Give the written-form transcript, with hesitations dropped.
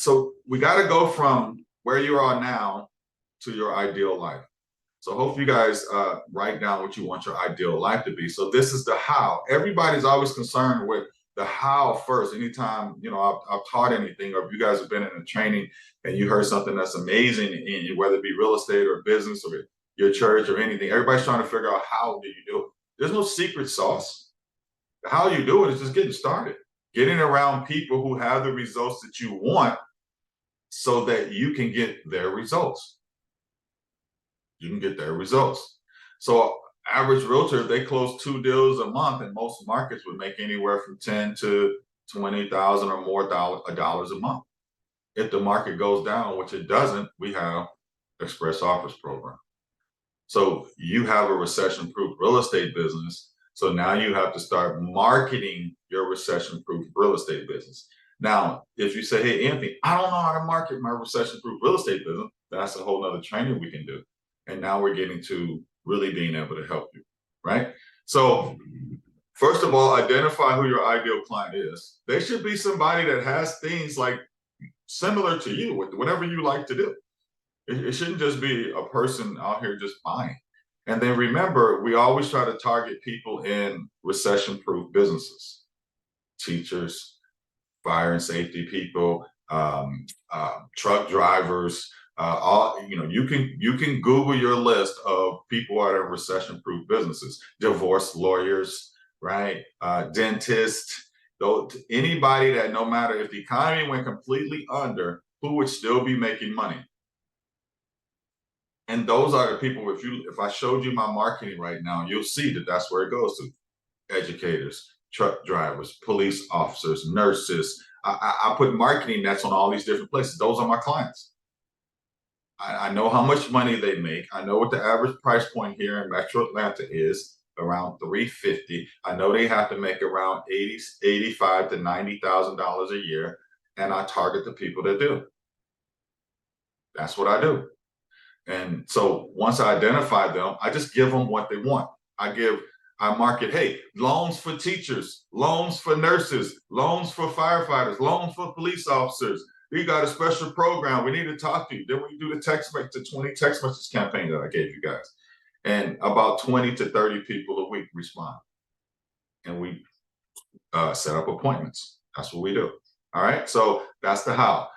So we got to go from where you are now to your ideal life. So hope you guys write down what you want your ideal life to be. So this is the how. Everybody's always concerned with the how first. Anytime, I've taught anything, or if you guys have been in a training and you heard something that's amazing, in whether it be real estate or business or your church or anything, everybody's trying to figure out how do you do it. There's no secret sauce. How you do it is just getting started, getting around people who have the results that you want so that you can get their results. You can get their results. So average realtor, they close 2 deals a month, and most markets would make anywhere from 10 to 20,000 or more dollars a month. If the market goes down, which it doesn't, we have express offers program. So you have a recession-proof real estate business. So now you have to start marketing your recession-proof real estate business. Now, if you say, hey, Anthony, I don't know how to market my recession-proof real estate business, that's a whole nother training we can do. And now we're getting to really being able to help you, right? So first of all, identify who your ideal client is. They should be somebody that has things like similar to you, with whatever you like to do. It shouldn't just be a person out here just buying. And then remember, we always try to target people in recession-proof businesses, teachers, fire and safety people, truck drivers. You can Google your list of people that are recession-proof businesses, divorce lawyers, right? Dentists, anybody that, no matter if the economy went completely under, who would still be making money. And those are the people, if I showed you my marketing right now, you'll see that that's where it goes to. Educators, truck drivers, police officers, nurses. I put marketing that's on all these different places. Those are my clients. I know how much money they make. I know what the average price point here in Metro Atlanta is, around $350. I know they have to make around $85,000 to $90,000 a year, and I target the people that do. That's what I do. And so once I identify them, I just give them what they want. I market, hey, loans for teachers, loans for nurses, loans for firefighters, loans for police officers. We got a special program. We need to talk to you. Then we do the 20 text message campaign that I gave you guys. And about 20 to 30 people a week respond. And we set up appointments. That's what we do. All right. So that's the how.